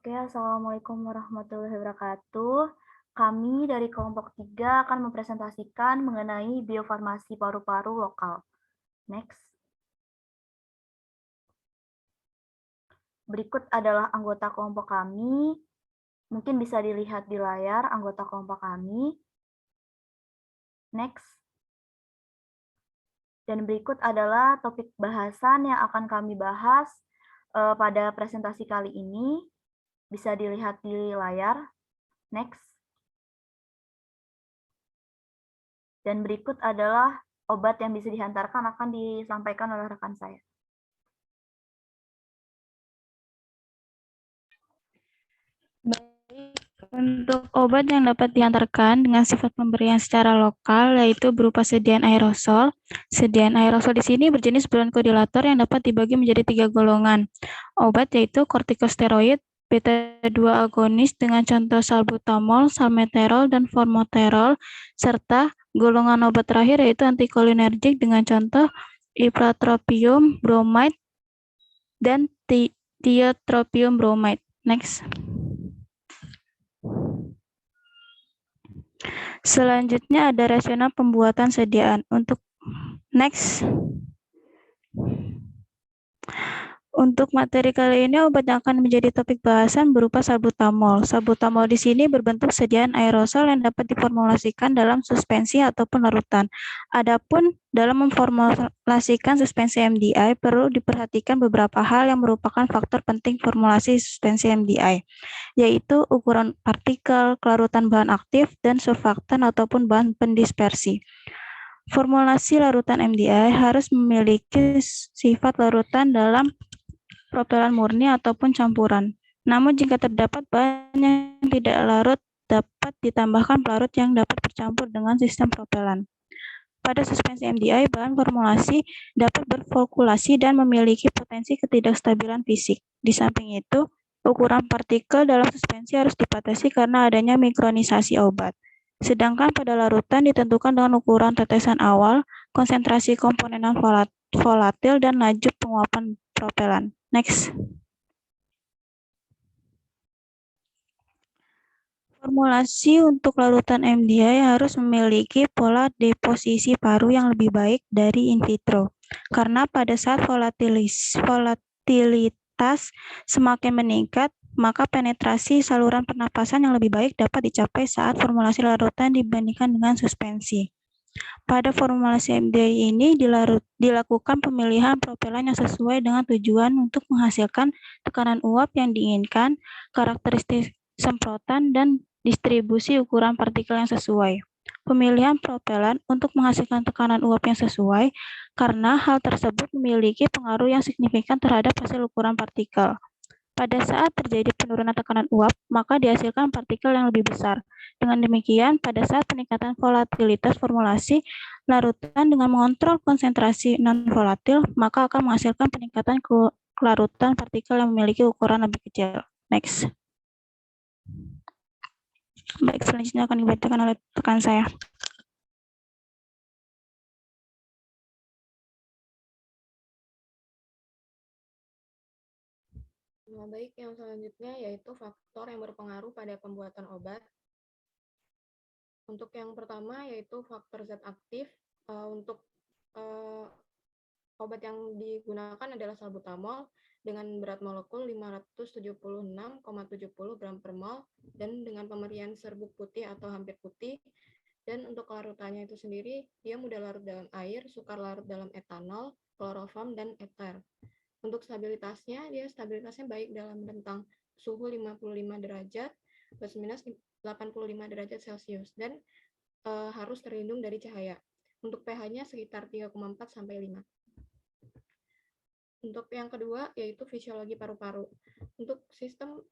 Oke, Assalamualaikum warahmatullahi wabarakatuh. Kami dari kelompok 3 akan mempresentasikan mengenai biofarmasi paru-paru lokal. Next. Berikut adalah anggota kelompok kami. Mungkin bisa dilihat di layar anggota kelompok kami. Next. Dan berikut adalah topik bahasan yang akan kami bahas pada presentasi kali ini. Bisa dilihat di layar. Next. Dan berikut adalah obat yang bisa dihantarkan akan disampaikan oleh rekan saya. Untuk obat yang dapat diantarkan dengan sifat pemberian secara lokal, yaitu berupa sediaan aerosol. Sediaan aerosol di sini berjenis bronkodilator yang dapat dibagi menjadi 3 golongan. Obat yaitu kortikosteroid, beta-2 agonis dengan contoh salbutamol, salmeterol, dan formoterol, serta golongan obat terakhir yaitu antikolinergik dengan contoh ipratropium bromide dan tiotropium bromide. Next. Selanjutnya ada rasional pembuatan sediaan. Untuk materi kali ini obat yang akan menjadi topik bahasan berupa salbutamol. Salbutamol di sini berbentuk sediaan aerosol yang dapat diformulasikan dalam suspensi ataupun larutan. Adapun dalam memformulasikan suspensi MDI perlu diperhatikan beberapa hal yang merupakan faktor penting formulasi suspensi MDI, yaitu ukuran partikel, kelarutan bahan aktif, dan surfaktan ataupun bahan pendispersi. Formulasi larutan MDI harus memiliki sifat larutan dalam propelan murni ataupun campuran. Namun jika terdapat bahan yang tidak larut, dapat ditambahkan pelarut yang dapat bercampur dengan sistem propelan. Pada suspensi MDI, bahan formulasi dapat berfluktuasi dan memiliki potensi ketidakstabilan fisik. Di samping itu, ukuran partikel dalam suspensi harus dibatasi karena adanya mikronisasi obat. Sedangkan pada larutan ditentukan dengan ukuran tetesan awal, konsentrasi komponen volatil, dan laju penguapan propelan. Next. Formulasi untuk larutan MDI harus memiliki pola deposisi paru yang lebih baik dari in vitro. Karena pada saat volatilitas semakin meningkat, maka penetrasi saluran pernapasan yang lebih baik dapat dicapai saat formulasi larutan dibandingkan dengan suspensi. Pada formulasi MDI ini dilakukan pemilihan propelan yang sesuai dengan tujuan untuk menghasilkan tekanan uap yang diinginkan, karakteristik semprotan, dan distribusi ukuran partikel yang sesuai. Pemilihan propelan untuk menghasilkan tekanan uap yang sesuai karena hal tersebut memiliki pengaruh yang signifikan terhadap hasil ukuran partikel. Pada saat terjadi penurunan tekanan uap, maka dihasilkan partikel yang lebih besar. Dengan demikian, pada saat peningkatan volatilitas formulasi larutan dengan mengontrol konsentrasi non-volatil, maka akan menghasilkan peningkatan kelarutan partikel yang memiliki ukuran lebih kecil. Next. Baik, selanjutnya akan dibacakan oleh rekan saya. Nah, baik, yang selanjutnya yaitu faktor yang berpengaruh pada pembuatan obat. Untuk yang pertama yaitu faktor zat aktif. Untuk obat yang digunakan adalah salbutamol dengan berat molekul 576,70 gram per mol dan dengan pemberian serbuk putih atau hampir putih. Dan untuk larutannya itu sendiri, dia mudah larut dalam air, sukar larut dalam etanol, kloroform, dan eter. Untuk stabilitasnya baik dalam rentang suhu 55 derajat plus minus 85 derajat Celcius dan harus terlindung dari cahaya. Untuk pH-nya sekitar 3,4 sampai 5. Untuk yang kedua yaitu fisiologi paru-paru. Untuk sistem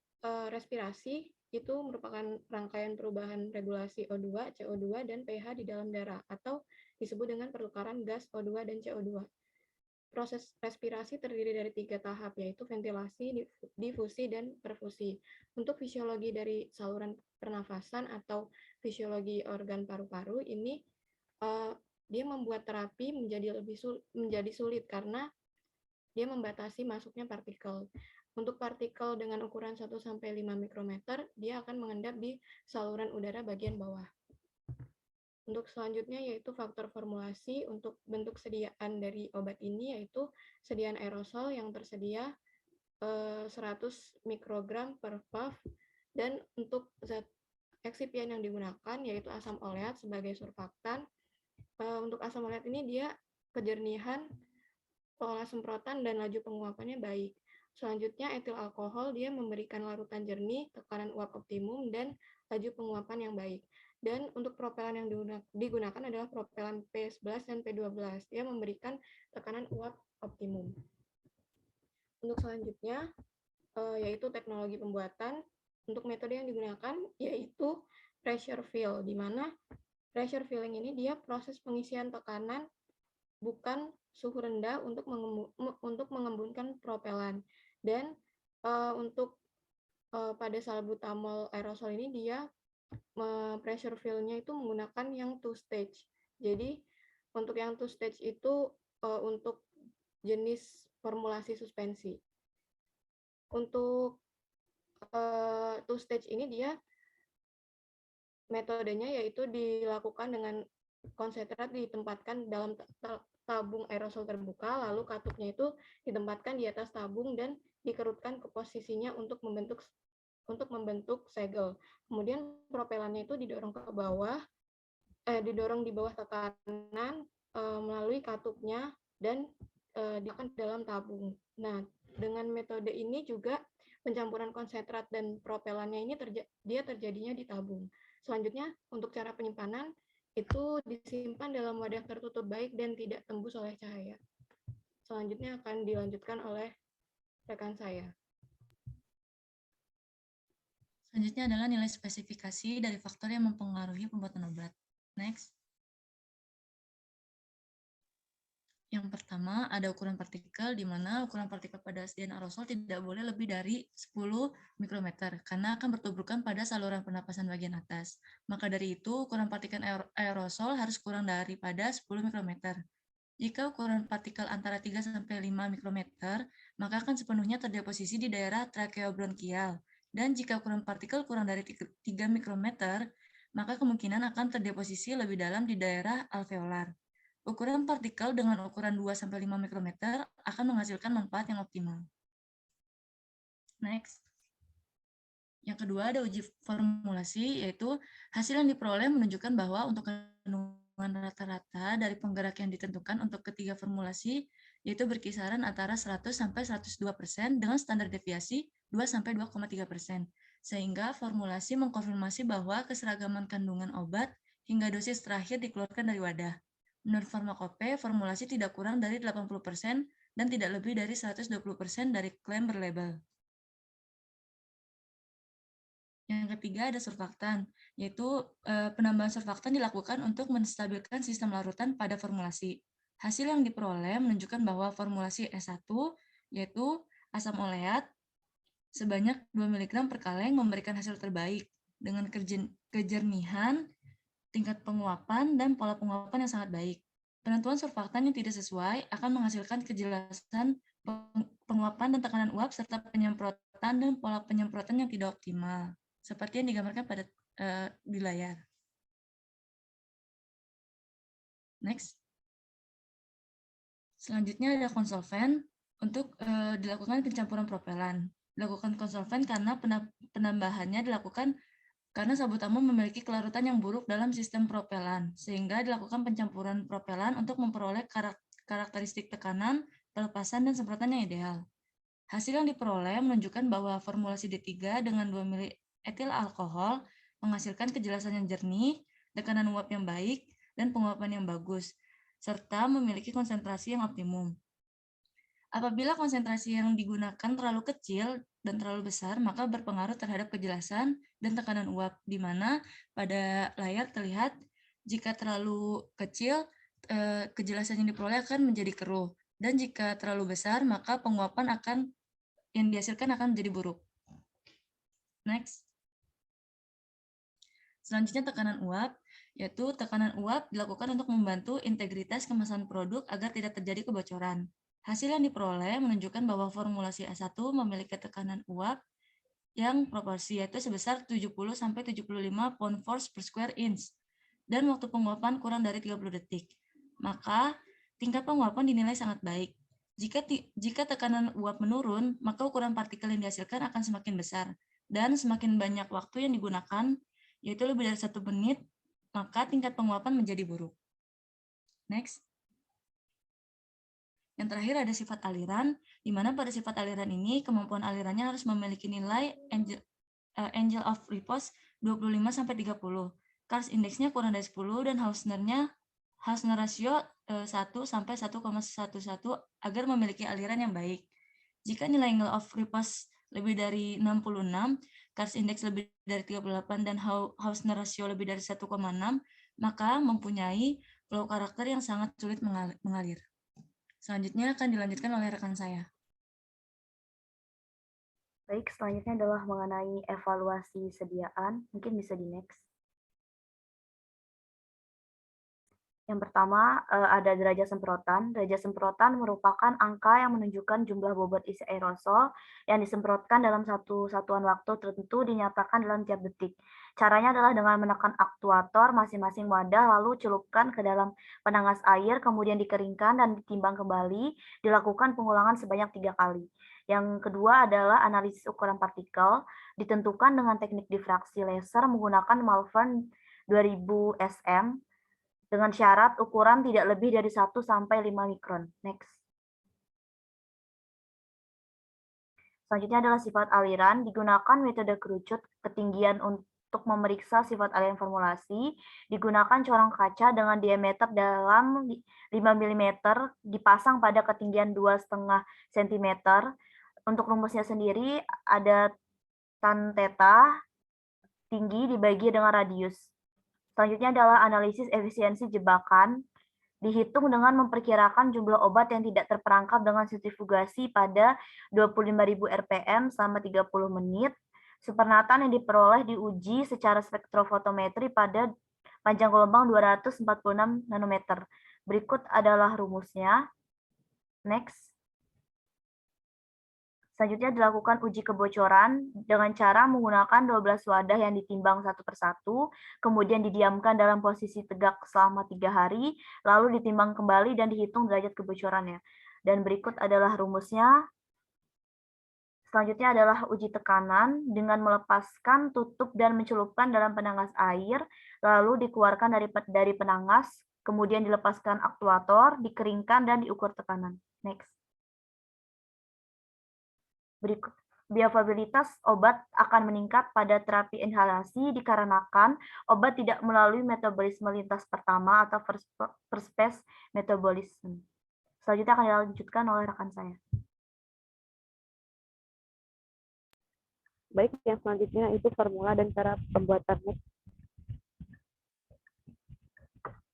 respirasi itu merupakan rangkaian perubahan regulasi O2, CO2, dan pH di dalam darah atau disebut dengan pertukaran gas O2 dan CO2. Proses respirasi terdiri dari 3 tahap, yaitu ventilasi, difusi, dan perfusi. Untuk fisiologi dari saluran pernafasan atau fisiologi organ paru-paru ini, dia membuat terapi menjadi sulit karena dia membatasi masuknya partikel. Untuk partikel dengan ukuran 1-5 mikrometer, dia akan mengendap di saluran udara bagian bawah. Untuk selanjutnya yaitu faktor formulasi. Untuk bentuk sediaan dari obat ini yaitu sediaan aerosol yang tersedia 100 mikrogram per puff, dan untuk zat eksipien yang digunakan yaitu asam oleat sebagai surfaktan. Untuk asam oleat ini dia kejernihan, pola semprotan, dan laju penguapannya baik. Selanjutnya etil alkohol, dia memberikan larutan jernih, tekanan uap optimum, dan laju penguapan yang baik. Dan untuk propelan yang digunakan adalah propelan P11 dan P12. Dia memberikan tekanan uap optimum. Untuk selanjutnya yaitu teknologi pembuatan. Untuk metode yang digunakan yaitu pressure fill, di mana pressure filling ini dia proses pengisian tekanan bukan suhu rendah untuk mengembunkan propelan. Dan untuk pada salbutamol aerosol ini dia pressure fill-nya itu menggunakan yang two stage. Jadi untuk yang two stage itu untuk jenis formulasi suspensi. Untuk two stage ini dia metodenya yaitu dilakukan dengan konsentrat ditempatkan dalam tabung aerosol terbuka, lalu katupnya itu ditempatkan di atas tabung dan dikerutkan ke posisinya untuk membentuk segel. Kemudian propelannya itu didorong ke bawah, didorong di bawah tekanan melalui katupnya dan diakan dalam tabung. Nah, dengan metode ini juga pencampuran konsentrat dan propelannya ini dia terjadinya di tabung. Selanjutnya, untuk cara penyimpanan itu disimpan dalam wadah tertutup baik dan tidak tembus oleh cahaya. Selanjutnya akan dilanjutkan oleh rekan saya. Selanjutnya adalah nilai spesifikasi dari faktor yang mempengaruhi pembuatan obat. Next. Yang pertama, ada ukuran partikel, di mana ukuran partikel pada sediaan aerosol tidak boleh lebih dari 10 mikrometer, karena akan bertuburkan pada saluran pernapasan bagian atas. Maka dari itu, ukuran partikel aerosol harus kurang daripada 10 mikrometer. Jika ukuran partikel antara 3-5 mikrometer, maka akan sepenuhnya terdeposisi di daerah trakeobronkial. Dan jika ukuran partikel kurang dari 3 mikrometer, maka kemungkinan akan terdeposisi lebih dalam di daerah alveolar. Ukuran partikel dengan ukuran 2-5 mikrometer akan menghasilkan manfaat yang optimal. Next. Yang kedua ada uji formulasi, yaitu hasil yang diperoleh menunjukkan bahwa untuk kandungan rata-rata dari penggerak yang ditentukan untuk ketiga formulasi, yaitu berkisaran antara 100-102% dengan standar deviasi 2-2,3%. Sehingga formulasi mengkonfirmasi bahwa keseragaman kandungan obat hingga dosis terakhir dikeluarkan dari wadah. Menurut Farmakope, formulasi tidak kurang dari 80% dan tidak lebih dari 120% dari klaim berlabel. Yang ketiga ada surfaktan, yaitu penambahan surfaktan dilakukan untuk menstabilkan sistem larutan pada formulasi. Hasil yang diperoleh menunjukkan bahwa formulasi S1, yaitu asam oleat, sebanyak 2 mg per kaleng memberikan hasil terbaik dengan kejernihan, tingkat penguapan, dan pola penguapan yang sangat baik. Penentuan surfaktan yang tidak sesuai akan menghasilkan kejelasan penguapan dan tekanan uap serta penyemprotan dan pola penyemprotan yang tidak optimal, seperti yang digambarkan pada di layar. Next. Selanjutnya ada konsolven untuk dilakukan pencampuran propelan. Dilakukan konsolven karena penambahannya dilakukan karena salbutamol memiliki kelarutan yang buruk dalam sistem propelan, sehingga dilakukan pencampuran propelan untuk memperoleh karakteristik tekanan, pelepasan, dan semprotan yang ideal. Hasil yang diperoleh menunjukkan bahwa formulasi D3 dengan 2 mili etil alkohol menghasilkan kejelasan yang jernih, tekanan uap yang baik, dan penguapan yang bagus, serta memiliki konsentrasi yang optimum. Apabila konsentrasi yang digunakan terlalu kecil dan terlalu besar, maka berpengaruh terhadap kejelasan dan tekanan uap, di mana pada layar terlihat jika terlalu kecil, kejelasan yang diperoleh akan menjadi keruh, dan jika terlalu besar, maka penguapan yang dihasilkan akan menjadi buruk. Next. Selanjutnya tekanan uap, yaitu tekanan uap dilakukan untuk membantu integritas kemasan produk agar tidak terjadi kebocoran. Hasil yang diperoleh menunjukkan bahwa formulasi A1 memiliki tekanan uap yang proporsi, yaitu sebesar 70-75 pound force per square inch, dan waktu penguapan kurang dari 30 detik. Maka, tingkat penguapan dinilai sangat baik. Jika tekanan uap menurun, maka ukuran partikel yang dihasilkan akan semakin besar, dan semakin banyak waktu yang digunakan, yaitu lebih dari 1 menit, maka tingkat penguapan menjadi buruk. Next. Yang terakhir ada sifat aliran, di mana pada sifat aliran ini kemampuan alirannya harus memiliki nilai angle of repose 25-30. Cars indeksnya kurang dari 10 dan Hausner ratio 1-1,11 agar memiliki aliran yang baik. Jika nilai angle of repose lebih dari 66, Cars index lebih dari 38 dan Hausner ratio lebih dari 1,6, maka mempunyai flow karakter yang sangat sulit mengalir. Selanjutnya akan dilanjutkan oleh rekan saya. Baik, selanjutnya adalah mengenai evaluasi sediaan. Mungkin bisa di next. Yang pertama, ada derajat semprotan. Derajat semprotan merupakan angka yang menunjukkan jumlah bobot isi aerosol yang disemprotkan dalam satu satuan waktu tertentu dinyatakan dalam tiap detik. Caranya adalah dengan menekan aktuator masing-masing wadah, lalu celupkan ke dalam penangas air, kemudian dikeringkan dan ditimbang kembali, dilakukan pengulangan sebanyak 3 kali. Yang kedua adalah analisis ukuran partikel, ditentukan dengan teknik difraksi laser menggunakan Malvern 2000 SM, dengan syarat ukuran tidak lebih dari 1 sampai 5 mikron. Next. Selanjutnya adalah sifat aliran. Digunakan metode kerucut ketinggian untuk memeriksa sifat aliran formulasi. Digunakan corong kaca dengan diameter dalam 5 mm dipasang pada ketinggian 2,5 cm. Untuk rumusnya sendiri ada tan theta tinggi dibagi dengan radius. Selanjutnya adalah analisis efisiensi jebakan, dihitung dengan memperkirakan jumlah obat yang tidak terperangkap dengan sentrifugasi pada 25.000 rpm selama 30 menit. Supernatan yang diperoleh diuji secara spektrofotometri pada panjang gelombang 246 nanometer. Berikut adalah rumusnya. Next. Selanjutnya dilakukan uji kebocoran dengan cara menggunakan 12 wadah yang ditimbang satu persatu, kemudian didiamkan dalam posisi tegak selama 3 hari, lalu ditimbang kembali dan dihitung derajat kebocorannya. Dan berikut adalah rumusnya. Selanjutnya adalah uji tekanan dengan melepaskan tutup dan mencelupkan dalam penangas air, lalu dikeluarkan dari penangas, kemudian dilepaskan aktuator, dikeringkan, dan diukur tekanan. Next. Berikut, bioavailabilitas obat akan meningkat pada terapi inhalasi dikarenakan obat tidak melalui metabolisme lintas pertama atau first phase metabolism. Selanjutnya akan dilanjutkan oleh rekan saya. Baik, yang selanjutnya itu formula dan cara pembuatannya.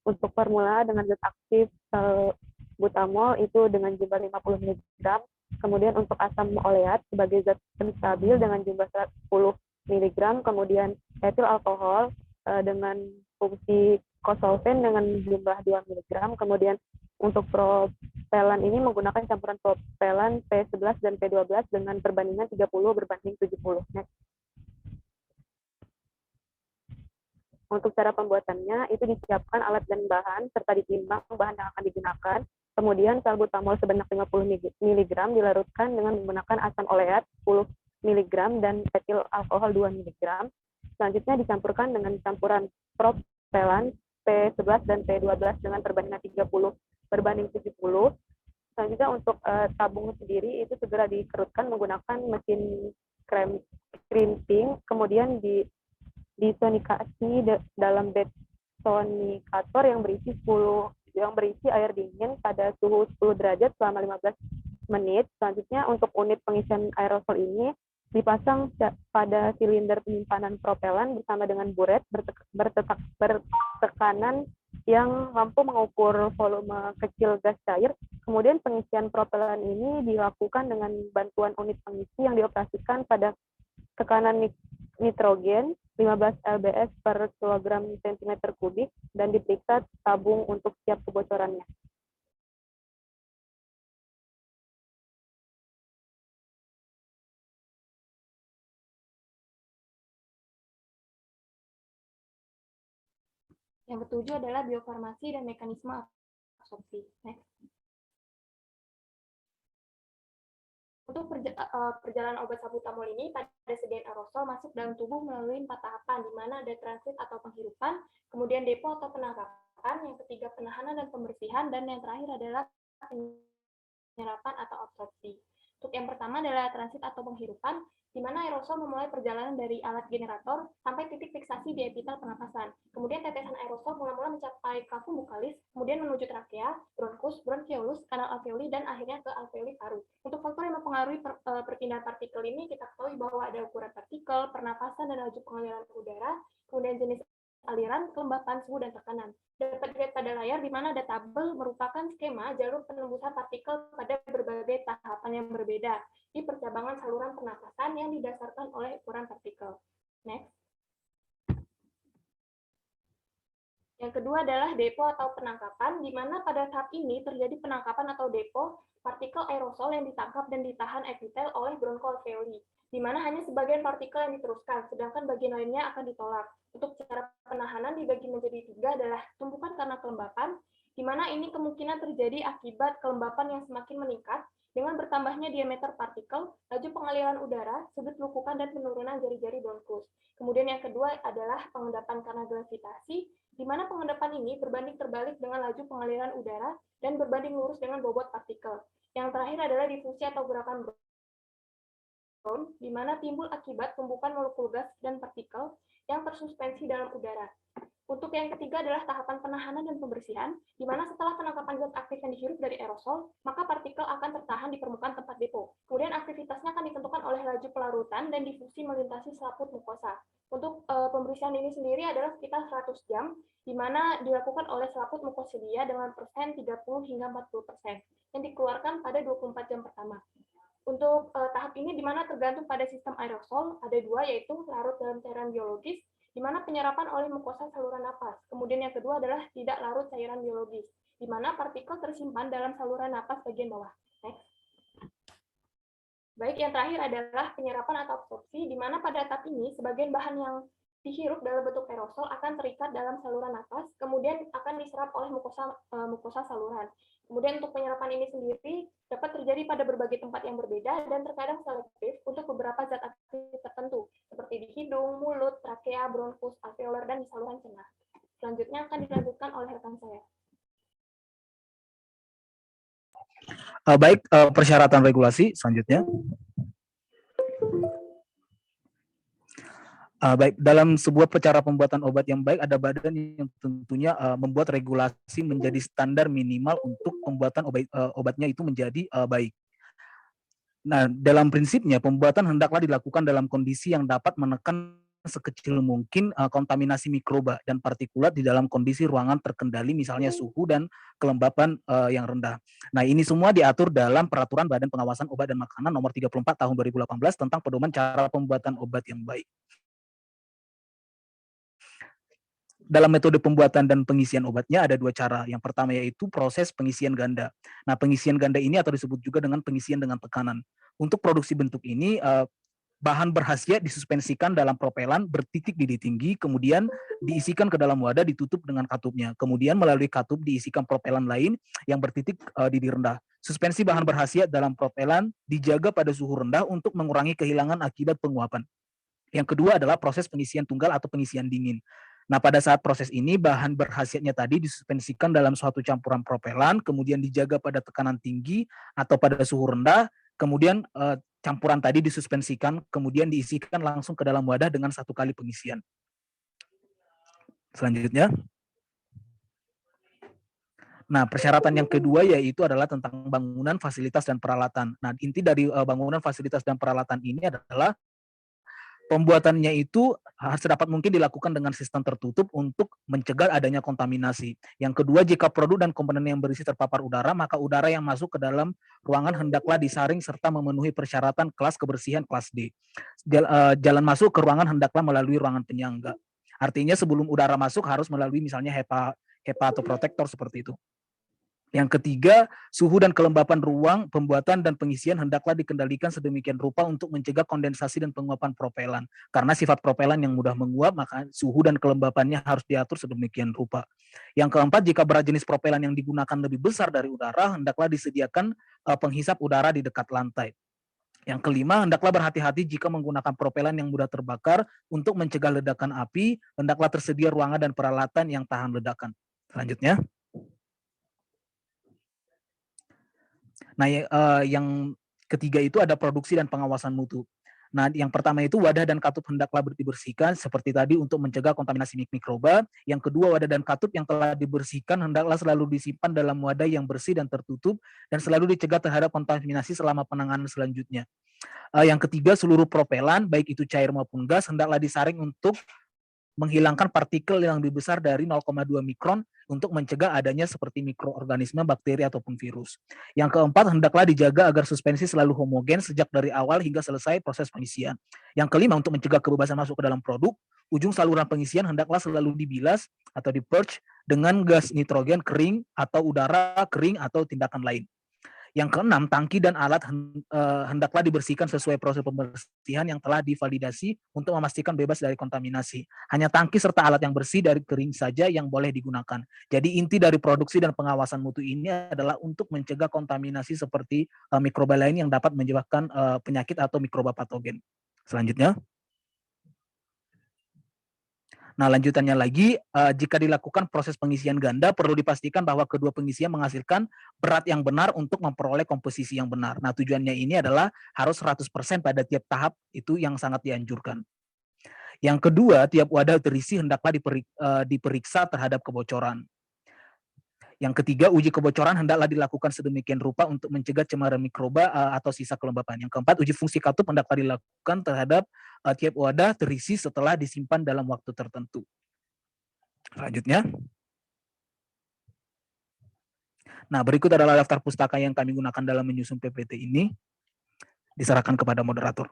Untuk formula dengan zat aktif salbutamol itu dengan jumlah 50 mg. Kemudian untuk asam oleat sebagai zat penstabil dengan jumlah 10 mg. Kemudian etil alkohol dengan fungsi kosolven dengan jumlah 2 mg. Kemudian untuk propelan ini menggunakan campuran propelan P11 dan P12 dengan perbandingan 30 berbanding 70. Next. Untuk cara pembuatannya, itu disiapkan alat dan bahan, serta ditimbang bahan yang akan digunakan. Kemudian salbutamol sebanyak 50 mg dilarutkan dengan menggunakan asam oleat 10 mg dan etil alkohol 2 mg. Selanjutnya dicampurkan dengan campuran propelan P11 dan P12 dengan perbandingan 30 berbanding 70. Selanjutnya untuk tabung sendiri itu segera dikerutkan menggunakan mesin crimping, kemudian disonikasi dalam detonikator yang berisi air dingin pada suhu 10 derajat selama 15 menit. Selanjutnya untuk unit pengisian aerosol ini dipasang pada silinder penyimpanan propelan bersama dengan buret bertekanan yang mampu mengukur volume kecil gas cair. Kemudian pengisian propelan ini dilakukan dengan bantuan unit pengisi yang dioperasikan pada tekanan nitrogen 15 lbs per kilogram cm kubik dan diperiksa tabung untuk siap kebocorannya. Yang ketujuh adalah biofarmasi dan mekanisme absorpsi. Next. Untuk perjalanan obat salbutamol ini pada sediaan aerosol masuk dalam tubuh melalui 4 tahapan, di mana ada transit atau penghirupan, kemudian depo atau penangkapan, yang ketiga penahanan dan pembersihan, dan yang terakhir adalah penyerapan atau absorpsi. Untuk yang pertama adalah transit atau penghirupan, di mana aerosol memulai perjalanan dari alat generator sampai titik fiksasi di epitel pernapasan. Kemudian tetesan aerosol mula-mula mencapai kafum bukalis, kemudian menuju trakea, bronkus, bronkiolus, kanal alveoli, dan akhirnya ke alveoli paru. Untuk faktor yang mempengaruhi perpindahan partikel ini, kita ketahui bahwa ada ukuran partikel, pernapasan, dan laju pengaliran udara, kemudian jenis aliran, kelembapan, suhu, dan tekanan. Dapat dilihat pada layar di mana ada tabel merupakan skema jalur penembusan partikel pada berbagai tahapan yang berbeda di percabangan saluran pernapasan yang didasarkan oleh ukuran partikel. Next. Yang kedua adalah depo atau penangkapan, di mana pada tahap ini terjadi penangkapan atau depo partikel aerosol yang ditangkap dan ditahan epitel oleh bronkoalveoli, di mana hanya sebagian partikel yang diteruskan, sedangkan bagian lainnya akan ditolak. Untuk cara penahanan dibagi menjadi 3 adalah tumpukan karena kelembapan, di mana ini kemungkinan terjadi akibat kelembapan yang semakin meningkat dengan bertambahnya diameter partikel, laju pengaliran udara, sudut lukukan, dan penurunan jari-jari bronkus. Kemudian yang kedua adalah pengendapan karena gravitasi, di mana pengendapan ini berbanding terbalik dengan laju pengaliran udara dan berbanding lurus dengan bobot partikel. Yang terakhir adalah difusi atau gerakan Brown, di mana timbul akibat tumbukan molekul gas dan partikel yang tersuspensi dalam udara. Untuk yang ketiga adalah tahapan penahanan dan pembersihan, di mana setelah penangkapan zat aktif yang dihirup dari aerosol, maka partikel akan tertahan di permukaan tempat depo. Kemudian aktivitasnya akan ditentukan oleh laju pelarutan dan difusi melintasi selaput mukosa. Untuk pembersihan ini sendiri adalah sekitar 100 jam, di mana dilakukan oleh selaput mukosidia dengan persen 30 hingga 40%, yang dikeluarkan pada 24 jam pertama. Untuk tahap ini di mana tergantung pada sistem aerosol, ada 2, yaitu larut dalam cairan biologis, di mana penyerapan oleh mukosa saluran napas. Kemudian yang kedua adalah tidak larut cairan biologis, di mana partikel tersimpan dalam saluran napas bagian bawah. Next. Baik, yang terakhir adalah penyerapan atau absorpsi, di mana pada tahap ini sebagian bahan yang dihirup dalam bentuk aerosol akan terikat dalam saluran napas, kemudian akan diserap oleh mukosa saluran. Kemudian untuk penyerapan ini sendiri dapat terjadi pada berbagai tempat yang berbeda dan terkadang selektif untuk beberapa zat aktif tertentu, seperti di hidung, mulut, trakea, bronkus, alveoler, dan di saluran cerna. Selanjutnya akan dilanjutkan oleh rekan saya. Baik, persyaratan regulasi selanjutnya. Baik, dalam sebuah cara pembuatan obat yang baik, ada badan yang tentunya membuat regulasi menjadi standar minimal untuk pembuatan obatnya itu menjadi baik. Nah, dalam prinsipnya, pembuatan hendaklah dilakukan dalam kondisi yang dapat menekan sekecil mungkin kontaminasi mikroba dan partikulat di dalam kondisi ruangan terkendali, misalnya suhu dan kelembapan yang rendah. Nah, ini semua diatur dalam Peraturan Badan Pengawasan Obat dan Makanan Nomor 34 Tahun 2018 tentang pedoman cara pembuatan obat yang baik. Dalam metode pembuatan dan pengisian obatnya ada 2 cara. Yang pertama yaitu proses pengisian ganda. Nah, pengisian ganda ini atau disebut juga dengan pengisian dengan tekanan. Untuk produksi bentuk ini, bahan berkhasiat disuspensikan dalam propelan bertitik didih tinggi, kemudian diisikan ke dalam wadah ditutup dengan katupnya. Kemudian melalui katup diisikan propelan lain yang bertitik didih rendah. Suspensi bahan berkhasiat dalam propelan dijaga pada suhu rendah untuk mengurangi kehilangan akibat penguapan. Yang kedua adalah proses pengisian tunggal atau pengisian dingin. Nah, pada saat proses ini, bahan berkhasiatnya tadi disuspensikan dalam suatu campuran propelan, kemudian dijaga pada tekanan tinggi atau pada suhu rendah, kemudian campuran tadi disuspensikan, kemudian diisikan langsung ke dalam wadah dengan 1 kali pengisian. Selanjutnya. Nah, persyaratan yang kedua yaitu adalah tentang bangunan, fasilitas, dan peralatan. Nah, inti dari bangunan, fasilitas, dan peralatan ini adalah pembuatannya itu sedapat mungkin dilakukan dengan sistem tertutup untuk mencegah adanya kontaminasi. Yang kedua, jika produk dan komponen yang berisi terpapar udara, maka udara yang masuk ke dalam ruangan hendaklah disaring serta memenuhi persyaratan kelas kebersihan kelas D. Jalan masuk ke ruangan hendaklah melalui ruangan penyangga. Artinya sebelum udara masuk harus melalui misalnya HEPA atau protektor seperti itu. Yang ketiga, suhu dan kelembapan ruang pembuatan dan pengisian hendaklah dikendalikan sedemikian rupa untuk mencegah kondensasi dan penguapan propelan. Karena sifat propelan yang mudah menguap, maka suhu dan kelembapannya harus diatur sedemikian rupa. Yang keempat, jika berat jenis propelan yang digunakan lebih besar dari udara, hendaklah disediakan penghisap udara di dekat lantai. Yang kelima, hendaklah berhati-hati jika menggunakan propelan yang mudah terbakar untuk mencegah ledakan api, hendaklah tersedia ruangan dan peralatan yang tahan ledakan. Selanjutnya. Nah, yang ketiga itu ada produksi dan pengawasan mutu. Nah, yang pertama itu wadah dan katup hendaklah dibersihkan seperti tadi untuk mencegah kontaminasi mikroba. Yang kedua, wadah dan katup yang telah dibersihkan hendaklah selalu disimpan dalam wadah yang bersih dan tertutup dan selalu dicegah terhadap kontaminasi selama penanganan selanjutnya. Yang ketiga, seluruh propelan baik itu cair maupun gas hendaklah disaring untuk menghilangkan partikel yang lebih besar dari 0,2 mikron untuk mencegah adanya seperti mikroorganisme, bakteri, ataupun virus. Yang keempat, hendaklah dijaga agar suspensi selalu homogen sejak dari awal hingga selesai proses pengisian. Yang kelima, untuk mencegah kebebasan masuk ke dalam produk, ujung saluran pengisian hendaklah selalu dibilas atau di-purge dengan gas nitrogen kering atau udara kering atau tindakan lain. Yang keenam, tangki dan alat hendaklah dibersihkan sesuai proses pembersihan yang telah divalidasi untuk memastikan bebas dari kontaminasi. Hanya tangki serta alat yang bersih dari kering saja yang boleh digunakan. Jadi inti dari produksi dan pengawasan mutu ini adalah untuk mencegah kontaminasi seperti mikroba lain yang dapat menyebabkan penyakit atau mikroba patogen. Selanjutnya. Nah, lanjutannya lagi, jika dilakukan proses pengisian ganda, perlu dipastikan bahwa kedua pengisian menghasilkan berat yang benar untuk memperoleh komposisi yang benar. Nah, tujuannya ini adalah harus 100% pada tiap tahap, itu yang sangat dianjurkan. Yang kedua, tiap wadah terisi hendaklah diperiksa terhadap kebocoran. Yang ketiga, uji kebocoran hendaklah dilakukan sedemikian rupa untuk mencegah cemaran mikroba atau sisa kelembapan. Yang keempat, uji fungsi katup hendaklah dilakukan terhadap tiap wadah terisi setelah disimpan dalam waktu tertentu. Selanjutnya. Nah, berikut adalah daftar pustaka yang kami gunakan dalam menyusun PPT ini. Diserahkan kepada moderator.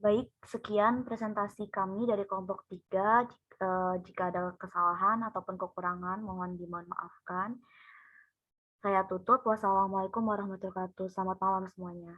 Baik, sekian presentasi kami dari kelompok 3. Jika ada kesalahan ataupun kekurangan, mohon dimaafkan. Saya tutup. Wassalamualaikum warahmatullahi wabarakatuh. Selamat malam semuanya.